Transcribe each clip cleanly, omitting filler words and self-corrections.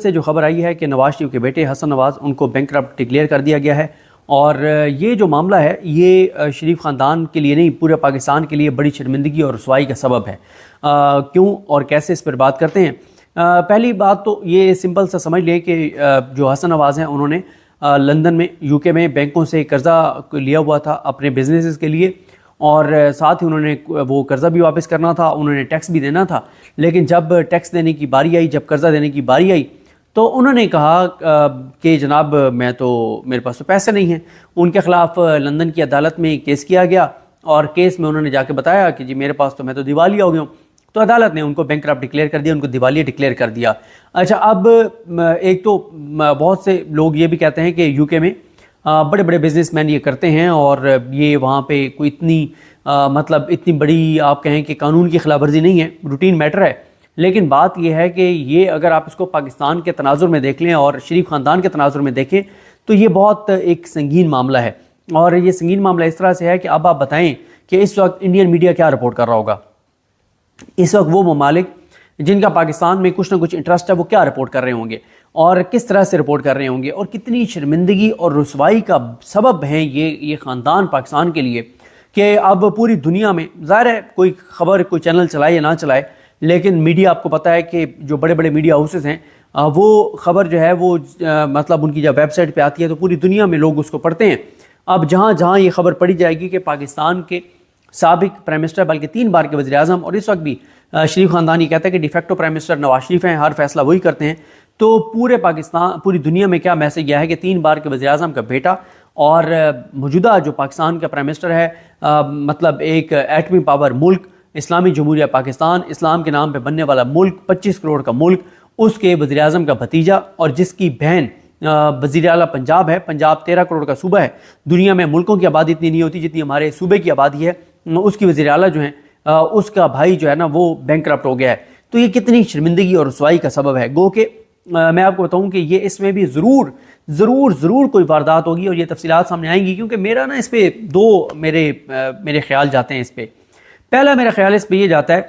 से जो खबर आई है कि नवाज शरीफ के बेटे हसन नवाज उनको बैंकरप्ट डिक्लेयर कर दिया गया है। और ये जो मामला है ये शरीफ ख़ानदान के लिए नहीं, पूरे पाकिस्तान के लिए बड़ी शर्मिंदगी और रसवाई का सबब है। क्यों और कैसे, इस पर बात करते हैं। पहली बात तो ये सिंपल सा समझ लें कि जो हसन नवाज हैं उन्होंने लंदन में यूके में बैंकों से कर्ज़ा लिया हुआ था अपने बिजनेसेस के लिए, और साथ ही उन्होंने वो कर्ज़ा भी वापस करना था, उन्होंने टैक्स भी देना था। लेकिन जब टैक्स देने की बारी आई, जब कर्ज़ा देने की बारी आई, तो उन्होंने कहा कि जनाब मेरे पास तो पैसे नहीं हैं। उनके ख़िलाफ़ लंदन की अदालत में केस किया गया और केस में उन्होंने जाके बताया कि जी मेरे पास तो, मैं तो दिवालिया हो गया हूँ। तो अदालत ने उनको बैंकरप्ट डिक्लेयर कर दिया, उनको दिवालिया डिक्लेयर कर दिया। अच्छा, अब एक तो बहुत से लोग ये भी कहते हैं कि यूके में बड़े बड़े बिजनेसमैन ये करते हैं और ये वहाँ पे कोई इतनी मतलब इतनी बड़ी आप कहें कि कानून की खिलाफवर्जी नहीं है, रूटीन मैटर है। लेकिन बात यह है कि ये अगर आप इसको पाकिस्तान के तनाजुर में देख लें और शरीफ ख़ानदान के तनाजुर में देखें तो ये बहुत एक संगीन मामला है। और ये संगीन मामला इस तरह से है कि अब आप बताएं कि इस वक्त इंडियन मीडिया क्या रिपोर्ट कर रहा होगा। इस वक्त वो ममालिक जिनका पाकिस्तान में कुछ ना कुछ इंटरेस्ट है वो क्या रिपोर्ट कर रहे होंगे और किस तरह से रिपोर्ट कर रहे होंगे, और कितनी शर्मिंदगी और रुसवाई का सबब है ये ख़ानदान पाकिस्तान के लिए। कि अब पूरी दुनिया में ज़ाहिर है कोई ख़बर कोई चैनल चलाए या ना चलाए, लेकिन मीडिया, आपको पता है कि जो बड़े बड़े मीडिया हाउसेस हैं वो ख़बर जो है वो मतलब उनकी जब वेबसाइट पे आती है तो पूरी दुनिया में लोग उसको पढ़ते हैं। अब जहाँ जहाँ ये खबर पढ़ी जाएगी कि पाकिस्तान के साबिक प्राइम मिनिस्टर, बल्कि 3 बार के वज़ीर आज़म, और इस वक्त भी शरीफ ख़ानदान ये कहता है कि de facto prime minister Nawaz Sharif हैं, हर फैसला वही करते हैं। तो पूरे पाकिस्तान, पूरी दुनिया में क्या मैसेज गया है कि 3 बार के वज़ीर आज़म का बेटा और मौजूदा जो पाकिस्तान का प्राइम मिनिस्टर है, मतलब एक एटमी पावर मुल्क, इस्लामी जमहूरिया पाकिस्तान, इस्लाम के नाम पे बनने वाला मुल्क, 25 करोड़ का मुल्क, उसके वज़ीर आज़म का भतीजा और जिसकी बहन वज़ीर आला पंजाब है। पंजाब 13 करोड़ का सूबा है। दुनिया में मुल्कों की आबादी इतनी नहीं होती जितनी हमारे सूबे की आबादी है। उसकी वज़ीर आला जो है उसका भाई जो है ना वो बैंकरप्ट हो गया है। तो ये कितनी शर्मिंदगी और रसवाई का सबब है। गो के मैं आपको बताऊं कि ये इसमें भी ज़रूर कोई वारदात होगी और ये तफसीलात सामने आएंगी, क्योंकि मेरा ना इस पर दो मेरे ख्याल जाते हैं। इस पर पहला मेरा ख्याल इस पर यह जाता है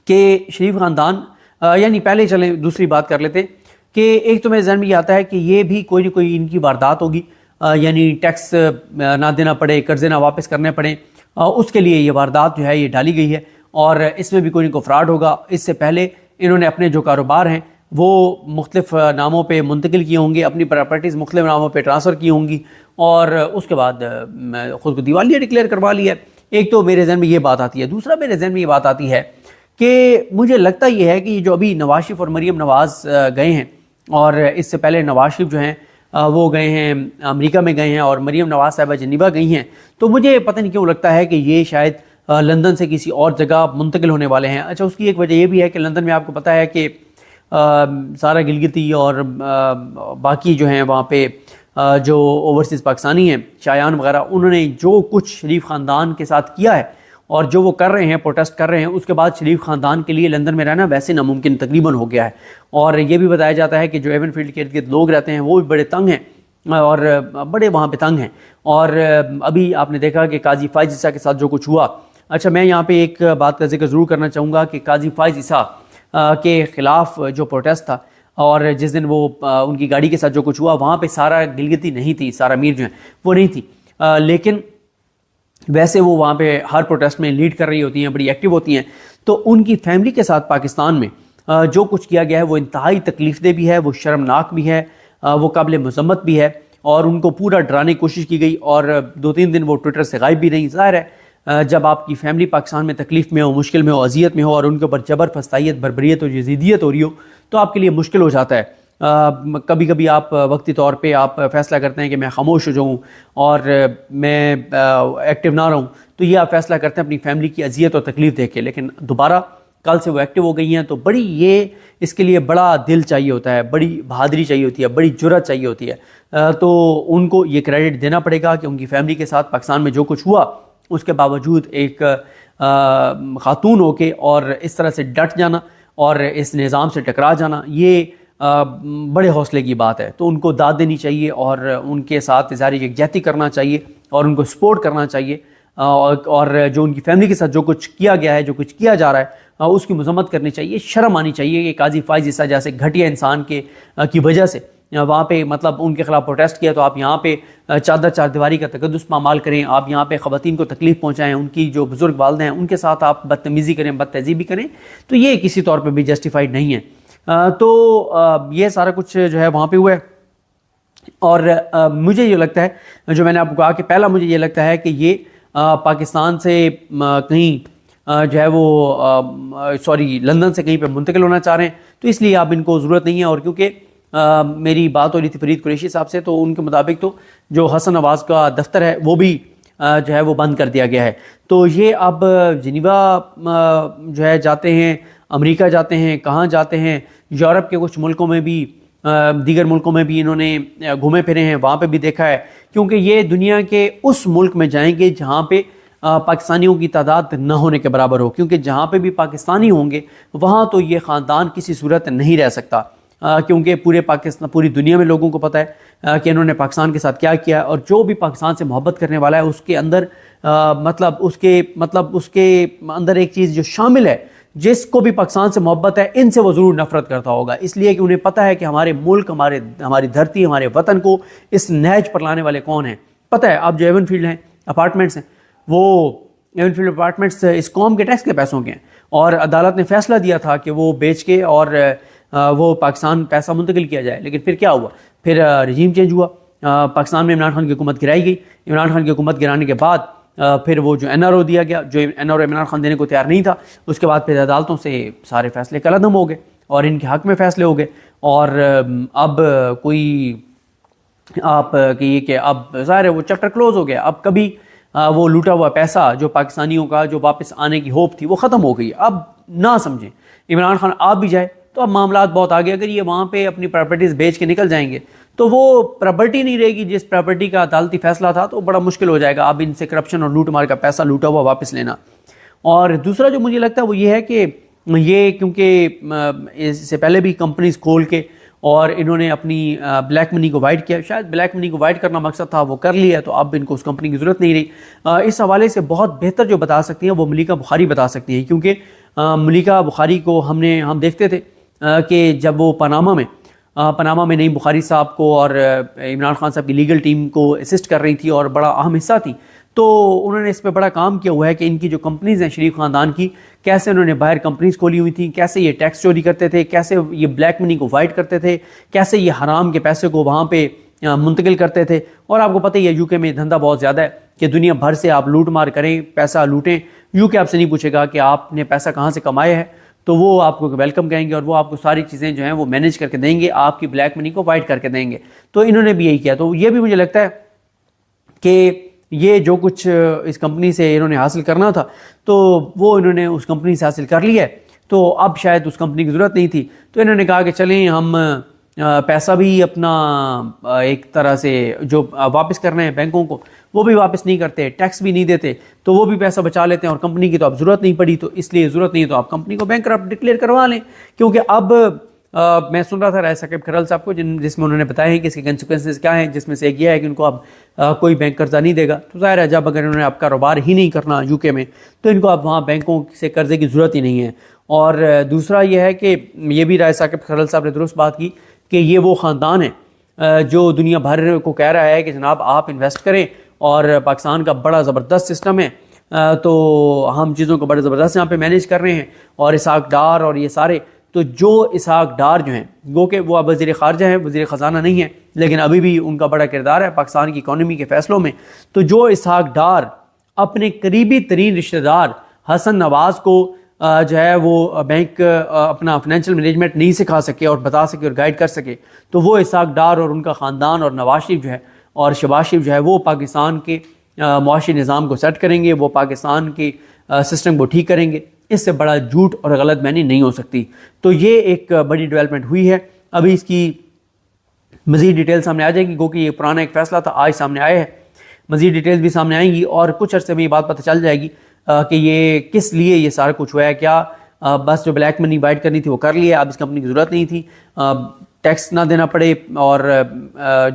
कि शरीफ ख़ानदान, यानी पहले चलें दूसरी बात कर लेते कि एक तो मेरे ज़हन में ये आता है कि ये भी कोई ना कोई इनकी वारदात होगी, यानी टैक्स ना देना पड़े, कर्जे ना वापस करने पड़े, उसके लिए ये वारदात जो है ये डाली गई है और इसमें भी कोई ना कोई फ्रॉड होगा। इससे पहले इन्होंने अपने जो कारोबार हैं वो मुख्तलिफ नामों पे मुंतकिल किए होंगे, अपनी प्रॉपर्टीज़ मुख्तलिफ नामों पे ट्रांसफ़र की होंगी और उसके बाद ख़ुद को दिवालिया डिक्लेयर करवा लिया। एक तो मेरे जहन में ये बात आती है। दूसरा मेरे जहन में ये बात आती है कि मुझे लगता ये है कि जो अभी नवाज शरीफ और मरीम नवाज़ गए हैं, और इससे पहले नवाज शरीफ जो हैं वो गए हैं अमेरिका में गए हैं और मरीम नवाज़ साहिबा जेनीवा गई हैं, तो मुझे पता नहीं क्यों लगता है कि ये शायद लंदन से किसी और जगह मुंतकिल होने वाले हैं। अच्छा, उसकी एक वजह ये भी है कि लंदन में आपको पता है कि सारा गिलगिती और बाकी जो हैं वहाँ पे जो ओवरसीज़ पाकिस्तानी हैं, शायान वगैरह, उन्होंने जो कुछ शरीफ ख़ानदान के साथ किया है और जो वो कर रहे हैं, प्रोटेस्ट कर रहे हैं, उसके बाद शरीफ ख़ानदान के लिए लंदन में रहना वैसे नामुमकिन तकरीबन हो गया है। और ये भी बताया जाता है कि जो एवन फील्ड के इर्द गिर्द लोग रहते हैं वो भी बड़े तंग हैं और बड़े वहाँ पे तंग हैं। और अभी आपने देखा कि काजी फ़ाइज़ ईसा के साथ जो कुछ हुआ। अच्छा, मैं यहाँ पे एक बात का जिक्र ज़रूर करना चाहूँगा कि काजी फ़ाइज़ ईसा के ख़िलाफ़ जो प्रोटेस्ट था और जिस दिन वो उनकी गाड़ी के साथ जो कुछ हुआ, वहाँ पे सारा गिलगिती नहीं थी, सारा मीर जो है वो नहीं थी, लेकिन वैसे वो वहाँ पे हर प्रोटेस्ट में लीड कर रही होती हैं, बड़ी एक्टिव होती हैं। तो उनकी फैमिली के साथ पाकिस्तान में जो कुछ किया गया है वो इंतहाई तकलीफ़देह भी है, वो शर्मनाक भी है, वो काबिल मज़म्मत भी है और उनको पूरा डराने की कोशिश की गई और 2-3 दिन वो ट्विटर से गायब भी नहीं। ज़ाहिर है जब आपकी फैमिली पाकिस्तान में तकलीफ़ में हो, मुश्किल में हो, अजियत में हो और उनके ऊपर जबर, फस्तायत, बर्बरियत और यजीदियत हो रही हो तो आपके लिए मुश्किल हो जाता है। कभी कभी आप वक्ती तौर पे आप फ़ैसला करते हैं कि मैं खामोश हो जाऊँ और मैं एक्टिव ना रहूँ, तो ये आप फ़ैसला करते हैं अपनी फैमिली की अजियत और तकलीफ़ देख के। लेकिन दोबारा कल से वो एक्टिव हो गई हैं तो बड़ी ये इसके लिए बड़ा दिल चाहिए होता है, बड़ी बहादुरी चाहिए होती है, बड़ी जुर्रत चाहिए होती है। तो उनको ये क्रेडिट देना पड़ेगा कि उनकी फैमिली के साथ पाकिस्तान में जो कुछ हुआ उसके बावजूद एक ख़ातून होके और इस तरह से डट जाना और इस निज़ाम से टकरा जाना, ये बड़े हौसले की बात है। तो उनको दाद देनी चाहिए और उनके साथ इज़हार यकजहती करना चाहिए और उनको सपोर्ट करना चाहिए और जो उनकी फैमिली के साथ जो कुछ किया गया है, जो कुछ किया जा रहा है, उसकी मजम्मत करनी चाहिए, शर्म आनी चाहिए कि काजी फाइज ईसा जैसे घटिया इंसान की वजह से वहाँ पे मतलब उनके खिलाफ प्रोटेस्ट किया, तो आप यहाँ पे चादर चारदीवारी का तकद्दुस पामाल करें, आप यहाँ पे ख़वातीन को तकलीफ़ पहुँचाएं, उनकी जो बुज़ुर्ग वालिद हैं उनके साथ आप बदतमीज़ी करें, बदतहज़ीबी करें, तो ये किसी तौर पर भी जस्टिफाइड नहीं है। तो ये सारा कुछ जो है वहाँ पे हुआ है। और मुझे ये लगता है, जो मैंने आपको कहा कि पहला मुझे ये लगता है कि ये पाकिस्तान से कहीं जो है वो सॉरी लंदन से कहीं पे मुंतकिल होना चाह रहे हैं, तो इसलिए अब इनको ज़रूरत नहीं है। और क्योंकि मेरी बात हो रही थी फरीद कुरैशी साहब से, तो उनके मुताबिक तो जो हसन नवाज़ का दफ्तर है वो भी जो है वो बंद कर दिया गया है। तो ये अब जिनीवा जो है जाते हैं, अमेरिका जाते हैं, कहाँ जाते हैं, यूरोप के कुछ मुल्कों में भी, दीगर मुल्कों में भी इन्होंने घूमे फिरे हैं, वहाँ पे भी देखा है। क्योंकि ये दुनिया के उस मुल्क में जाएंगे जहाँ पे पाकिस्तानियों की तादाद न होने के बराबर हो, क्योंकि जहाँ पे भी पाकिस्तानी होंगे वहाँ तो ये ख़ानदान किसी सूरत नहीं रह सकता, क्योंकि पूरे पाकिस्तान, पूरी दुनिया में लोगों को पता है कि इन्होंने पाकिस्तान के साथ क्या किया। और जो भी पाकिस्तान से मोहब्बत करने वाला है उसके अंदर उसके अंदर एक चीज़ जो शामिल है, जिसको भी पाकिस्तान से मोहब्बत है, इनसे वो ज़रूर नफरत करता होगा, इसलिए कि उन्हें पता है कि हमारे मुल्क, हमारी धरती, हमारे वतन को इस नहज पर लाने वाले कौन हैं। पता है, अब जो एवन फील्ड हैं अपार्टमेंट्स हैं, वो एवन फील्ड अपार्टमेंट्स इस कौम के टैक्स के पैसों के हैं, और अदालत ने फैसला दिया था कि वो बेच के और वो पाकिस्तान पैसा मुंतकिल किया जाए। लेकिन फिर क्या हुआ, फिर रजीम चेंज हुआ, पाकिस्तान में इमरान खान की हुकूमत गिराई गई। इमरान खान की हुकूमत गिराने के बाद फिर वो जो NRO दिया गया, जो NRO इमरान खान देने को तैयार नहीं था, उसके बाद फिर अदालतों से सारे फैसले कलअदम हो गए और इनके हक़ में फ़ैसले हो गए। और अब कोई आप कहिए कि अब ज़ाहिर है वो चैप्टर क्लोज़ हो गया। अब कभी वो लूटा हुआ पैसा जो पाकिस्तानियों का जो वापस आने की होप थी वो ख़त्म हो गई। अब ना समझें, इमरान खान आ भी जाए तो अब मामला बहुत आगे, अगर ये वहाँ पे अपनी प्रॉपर्टीज़ बेच के निकल जाएंगे तो वो प्रॉपर्टी नहीं रहेगी जिस प्रॉपर्टी का अदालती फैसला था, तो बड़ा मुश्किल हो जाएगा अब इनसे करप्शन और लूट मार का पैसा लूटा हुआ वापस लेना। और दूसरा जो मुझे लगता है वो ये है कि ये क्योंकि इससे पहले भी कंपनीज खोल के और इन्होंने अपनी ब्लैक मनी को वाइट किया, शायद ब्लैक मनी को वाइट करना मकसद था, वो कर लिया, तो अब इनको उस कंपनी की ज़रूरत नहीं रही। इस हवाले से बहुत बेहतर जो बता सकती हैं वो मलिका बुखारी बता सकती हैं, क्योंकि मलिका बुखारी को हम देखते थे कि जब वो पनामा में नईम बुखारी साहब को और इमरान खान साहब की लीगल टीम को असिस्ट कर रही थी और बड़ा अहम हिस्सा थी, तो उन्होंने इस पर बड़ा काम किया हुआ है कि इनकी जो कंपनीज़ हैं शरीफ ख़ानदान की, कैसे उन्होंने बाहर कंपनीज़ खोली हुई थी, कैसे ये टैक्स चोरी करते थे, कैसे ये ब्लैक मनी को वाइट करते थे, कैसे ये हराम के पैसे को वहाँ पे मुंतकिल करते थे। और आपको पता ही है यूके में धंधा बहुत ज़्यादा है कि दुनिया भर से आप लूट मार करें, पैसा लूटें, यूके आपसे नहीं पूछेगा कि आपने पैसा कहाँ से कमाया है, तो वो आपको वेलकम कहेंगे और वो आपको सारी चीज़ें जो हैं वो मैनेज करके देंगे, आपकी ब्लैक मनी को वाइट करके देंगे। तो इन्होंने भी यही किया। तो ये भी मुझे लगता है कि ये जो कुछ इस कंपनी से इन्होंने हासिल करना था तो वो इन्होंने उस कंपनी से हासिल कर लिया है, तो अब शायद उस कंपनी की ज़रूरत नहीं थी। तो इन्होंने कहा कि चलें हम पैसा भी अपना एक तरह से जो वापस करना है बैंकों को वो भी वापस नहीं करते, टैक्स भी नहीं देते, तो वो भी पैसा बचा लेते हैं और कंपनी की तो अब ज़रूरत नहीं पड़ी, तो इसलिए ज़रूरत नहीं है तो आप कंपनी को बैंकरप्ट डिक्लेयर करवा लें। क्योंकि अब मैं सुन रहा था राय साकिब खरल साहब को जिसमें उन्होंने बताया है कि इसके कंसिक्वेंसेस क्या हैं, जिसमें से एक यह है कि उनको अब कोई बैंक कर्जा नहीं देगा। तो ज़ाहिर है जब अगर इन्होंने अब कारोबार ही नहीं करना यूके में तो इनको अब वहाँ बैंकों से कर्जे की ज़रूरत ही नहीं है। और दूसरा यह है कि ये भी राय साकिब खरल साहब ने दुरुस्त बात की कि ये वो ख़ानदान है जो दुनिया भर को कह रहा है कि जनाब आप इन्वेस्ट करें और पाकिस्तान का बड़ा ज़बरदस्त सिस्टम है, तो हम चीज़ों को बड़े ज़बरदस्त यहाँ पे मैनेज कर रहे हैं। और इसहाक डार और ये सारे, तो जो इसहाक डार जो हैं गो के वो अब वज़ीर ख़ारजा हैं, वज़ीर ख़जाना नहीं है, लेकिन अभी भी उनका बड़ा किरदार है पाकिस्तान की इकॉनमी के फ़ैसलों में। तो जो इसहाक डार अपने करीबी तरीन रिश्तेदार हसन नवाज़ को जो है वो बैंक अपना फाइनेंशियल मैनेजमेंट नहीं सिखा सके और बता सके और गाइड कर सके, तो वो इसहाक डार और उनका ख़ानदान और नवाज शरीफ जो है और शहबाज शरीफ जो है वो पाकिस्तान के मुआशी निज़ाम को सेट करेंगे, वो पाकिस्तान के सिस्टम को ठीक करेंगे। इससे बड़ा झूठ और गलत बयानी नहीं हो सकती। तो ये एक बड़ी डेवलपमेंट हुई है। अभी इसकी मज़ीद डिटेल सामने आ जाएगी, क्योंकि ये पुराना एक फ़ैसला था, आज सामने आया है, मज़ीद डिटेल्स भी सामने आएंगी और कुछ अर्से में ये बात पता चल जाएगी कि ये किस लिए ये सारा कुछ हुआ है। क्या बस जो ब्लैक मनी वाइट करनी थी वो कर लिया, अब इस कंपनी की ज़रूरत नहीं थी, टैक्स ना देना पड़े और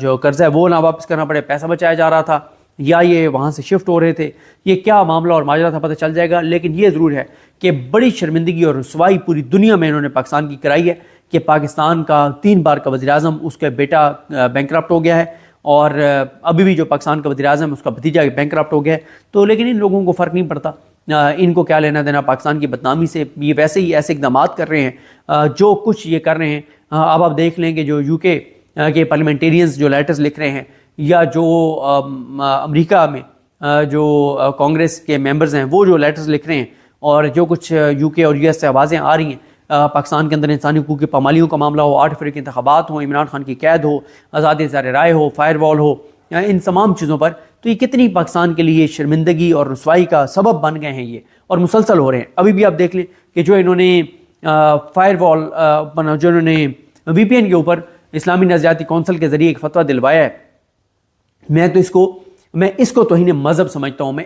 जो कर्जा है वो ना वापस करना पड़े, पैसा बचाया जा रहा था, या ये वहाँ से शिफ्ट हो रहे थे, ये क्या मामला और माजरा था पता चल जाएगा। लेकिन ये ज़रूर है कि बड़ी शर्मिंदगी और रुसवाई पूरी दुनिया में इन्होंने पाकिस्तान की कराई है कि पाकिस्तान का 3 बार का वज़ीर-ए-आज़म, उसका बेटा बैंकरप्ट हो गया है, और अभी भी जो पाकिस्तान का वज़ीर-ए-आज़म उसका भतीजा बैंकरप्ट हो गया है। तो लेकिन इन लोगों को फ़र्क नहीं पड़ता, इनको क्या लेना देना पाकिस्तान की बदनामी से। ये वैसे ही ऐसे इकदाम कर रहे हैं, जो कुछ ये कर रहे हैं। अब आप देख लें कि जो यूके के पार्लियामेंटेरियंस जो लेटर्स लिख रहे हैं, या जो अमेरिका में जो कांग्रेस के मेंबर्स हैं वो जो लेटर्स लिख रहे हैं, और जो कुछ यूके और यूएस से आवाज़ें आ रही हैं पाकिस्तान के अंदर इंसानी हकूक़ की पामालियों का मामला हो, 8 फरवरी के इंतखाबात हो, इमरान खान की कैद हो, आज़ादी इज़हार राय हो, फायरवॉल हो, इन तमाम चीज़ों पर, तो ये कितनी पाकिस्तान के लिए शर्मिंदगी और रुसवाई का सबब बन गए हैं ये, और मुसलसल हो रहे हैं। अभी भी आप देख लें कि जो इन्होंने फायरवॉल जो इन्होंने VPN के ऊपर इस्लामी नज़रियाती कौंसिल के ज़रिए एक फतवा दिलवाया है, मैं इसको तौहीन मज़हब समझता हूँ। मैं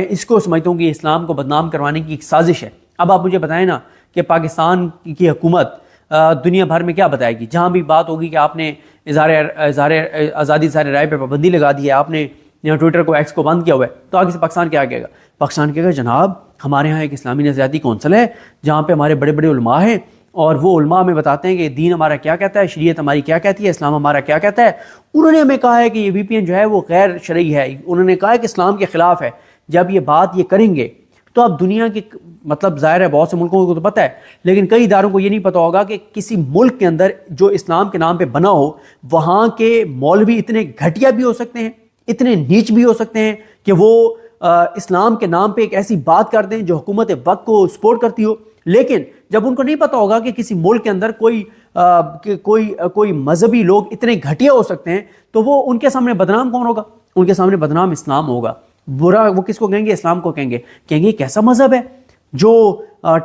इसको समझता हूँ कि इस्लाम को बदनाम करवाने की एक साजिश है। अब आप मुझे बताएं ना कि पाकिस्तान की हुकूमत दुनिया भर में क्या बताएगी? जहाँ भी बात होगी कि आपने आज़ादी इज़हार राय पर पाबंदी लगा दी है, आपने ट्विटर को, एक्स को बंद किया हुआ है, तो आगे से पाकिस्तान क्या कहेगा? पाकिस्तान कहेगा जनाब हमारे यहाँ एक इस्लामी नज़रियाती कौंसिल है जहाँ पे हमारे बड़े बड़े उलमा हैं, और वो उलमा हमें बताते हैं कि दीन हमारा क्या कहता है, शरीयत हमारी क्या कहती है, इस्लाम हमारा क्या कहता है। उन्होंने हमें कहा है कि ये VPN जो है वो गैर शरई है, उन्होंने कहा है कि इस्लाम के ख़िलाफ़ है। जब ये बात ये करेंगे तो अब दुनिया के, मतलब ज़ाहिर है बहुत से मुल्कों को तो पता है, लेकिन कई इदारों को ये नहीं पता होगा कि किसी मुल्क के अंदर जो इस्लाम के नाम पे बना हो, वहाँ के मौलवी इतने घटिया भी हो सकते हैं, इतने नीच भी हो सकते हैं कि वो इस्लाम के नाम पे एक ऐसी बात कर दें जो हुकूमत वक्त को सपोर्ट करती हो। लेकिन जब उनको नहीं पता होगा कि किसी मुल्क के अंदर कोई मजहबी लोग इतने घटिया हो सकते हैं, तो वो उनके सामने बदनाम कौन होगा? उनके सामने बदनाम इस्लाम होगा। बुरा वो किसको कहेंगे? इस्लाम को कहेंगे कैसा मजहब है जो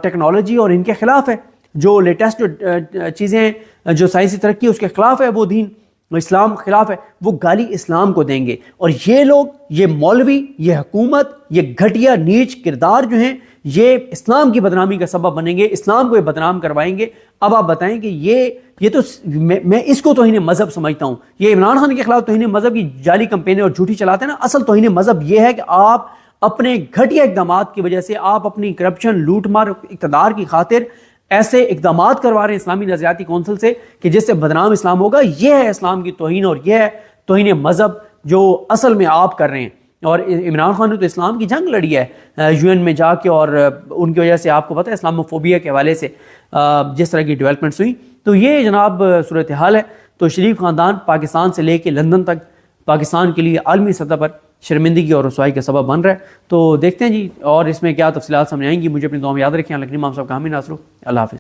टेक्नोलॉजी और इनके खिलाफ है, जो लेटेस्ट जो चीज़ें, जो साइंसी तरक्की है उसके खिलाफ है, वो दीन इस्लाम खिलाफ है, वो गाली इस्लाम को देंगे। और ये लोग, ये मौलवी, ये हुकूमत, ये घटिया नीच किरदार जो हैं, ये इस्लाम की बदनामी का सबब बनेंगे, इस्लाम को ये बदनाम करवाएंगे। अब आप बताएं कि ये तो मैं इसको तौहीन मजहब समझता हूँ। ये इमरान खान के खिलाफ तौहीन मजहब की जाली कंपेनें और झूठी चलाते हैं ना। असल तौहीन मजहब ये है कि आप अपने घटिया इकदाम की वजह से, आप अपनी करप्शन, लूटमार, इक़्तिदार की खातिर ऐसे इकदाम करवा रहे हैं इस्लामी नज़रियाती कौंसिल से कि जिससे बदनाम इस्लाम होगा। यह है इस्लाम की तौहीन, और यह है तौहीन मजहब जो असल में आप कर रहे हैं। और इमरान खान ने तो इस्लाम की जंग लड़ी है UN में जाके, और उनकी वजह से आपको पता है इस्लामोफोबिया के हवाले से जिस तरह की डेवलपमेंट्स हुई। तो ये जनाब सूरत हाल है। तो शरीफ ख़ानदान पाकिस्तान से लेके लंदन तक पाकिस्तान के लिए आलमी सतह पर शर्मिंदगी और रसवाई का सबब बन रहा है। तो देखते हैं जी और इसमें क्या तफसीलात सामने आएंगी। मुझे अपनी दुआ में याद रखें। अल्लाह करीम आप सबका हामी नासरो। अल्लाह हाफ़िज़।